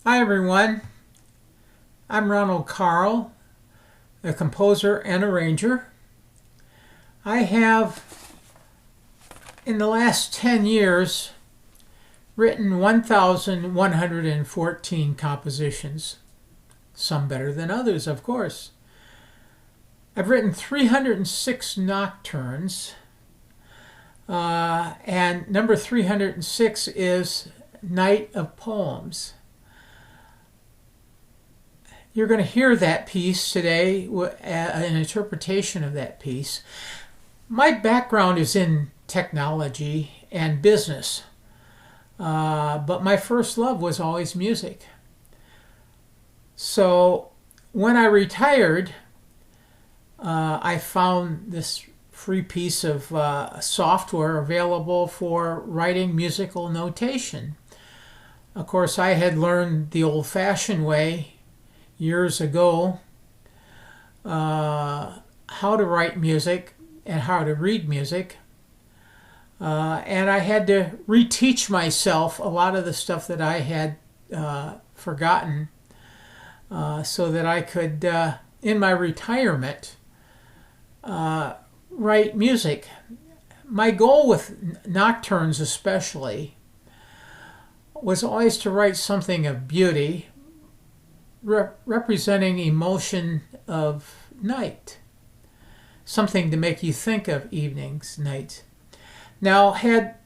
Hi everyone, I'm Ronald Karle, a composer and arranger. I have, in the last 10 years, written 1,114 compositions, some better than others, of course. I've written 306 nocturnes, and number 306 is Night of Poems. You're going to hear that piece today, an interpretation of that piece. My background is in technology and business, but my first love was always music. So when I retired, I found this free piece of software available for writing musical notation. Of course, I had learned the old-fashioned way years ago how to write music and how to read music. And I had to reteach myself a lot of the stuff that I had forgotten so that I could, in my retirement, write music. My goal with nocturnes especially was always to write something of beauty, representing emotion of night, something to make you think of evenings, nights. Now, had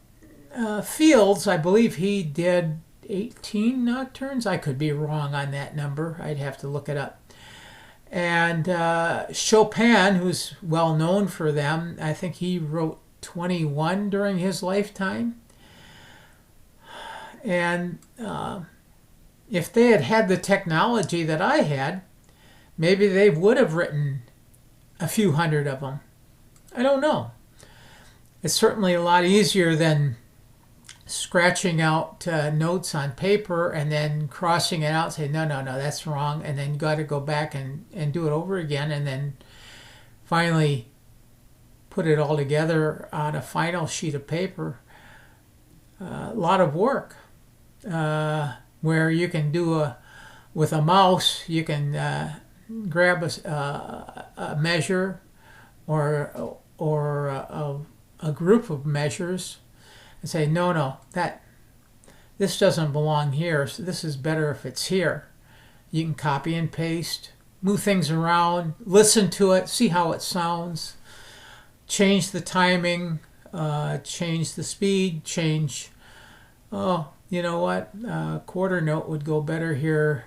Fields, I believe he did 18 nocturnes. I could be wrong on that number. I'd have to look it up. And Chopin, who's well known for them, I think he wrote 21 during his lifetime. And if they had had the technology that I had, maybe they would have written a few hundred of them. I don't know. It's certainly a lot easier than scratching out notes on paper and then crossing it out and say, no, that's wrong. And then you got to go back and do it over again and then finally put it all together on a final sheet of paper. A lot of work. Where you can do with a mouse, you can grab a measure or a group of measures and say, no, this doesn't belong here. So this is better if it's here. You can copy and paste, move things around, listen to it, see how it sounds, change the timing, change the speed, change. Oh, you know what? A quarter note would go better here,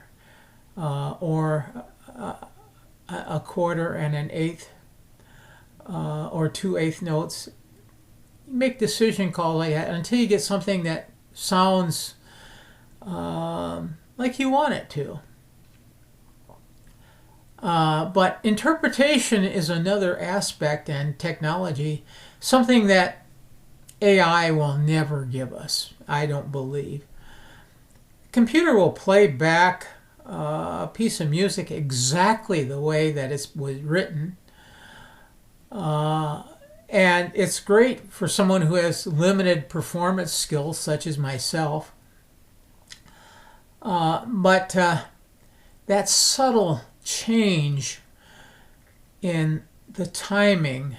or a quarter and an eighth, or 2/8 notes. You make decision calls like that until you get something that sounds like you want it to. But interpretation is another aspect, and technology, something that AI will never give us, I don't believe. Computer will play back a piece of music exactly the way that it was written. And it's great for someone who has limited performance skills, such as myself. But that subtle change in the timing,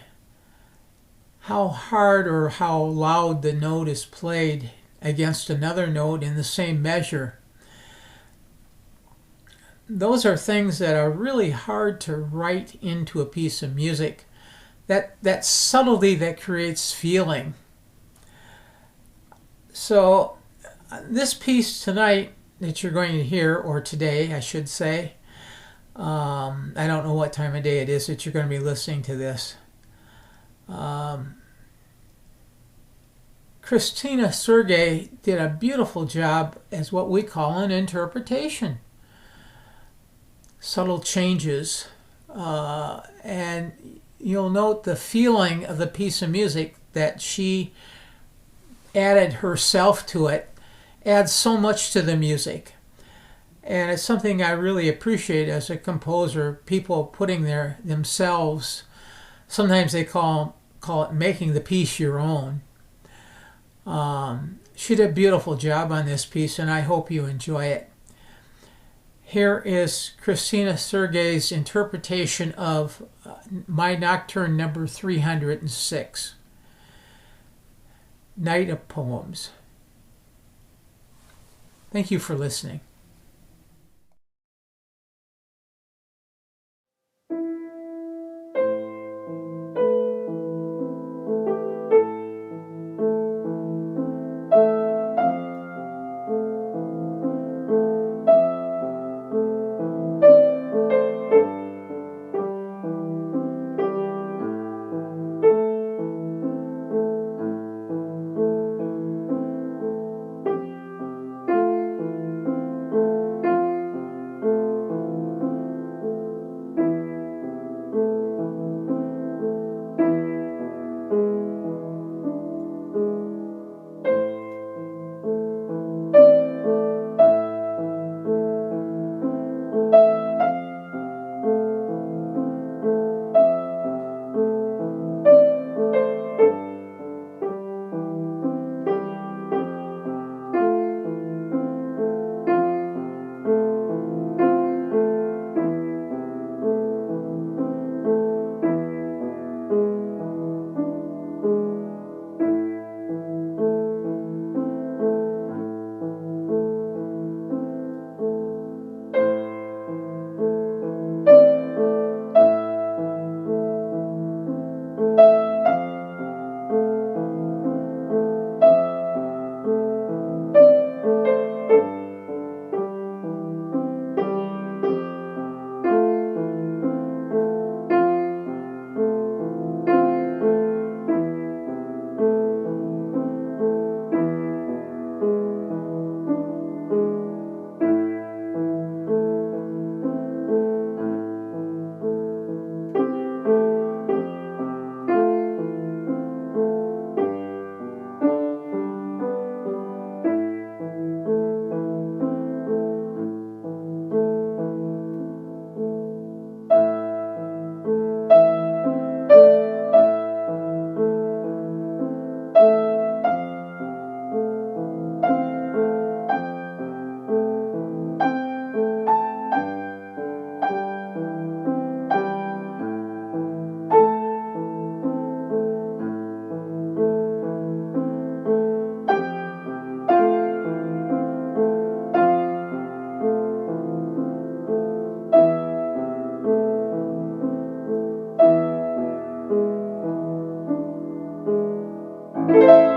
how hard or how loud the note is played against another note in the same measure. Those are things that are really hard to write into a piece of music. That subtlety that creates feeling. So this piece tonight that you're going to hear, or today I should say, I don't know what time of day it is that you're going to be listening to this. Cristina Sergi did a beautiful job as what we call an interpretation. Subtle changes. And you'll note the feeling of the piece of music that she added herself to it adds so much to the music. And it's something I really appreciate as a composer, people putting themselves, sometimes they call it making the piece your own. She did a beautiful job on this piece, and I hope you enjoy it. Here is Cristina Sergi's interpretation of my Nocturne number 306, Night of Poems. Thank you for listening. Thank you.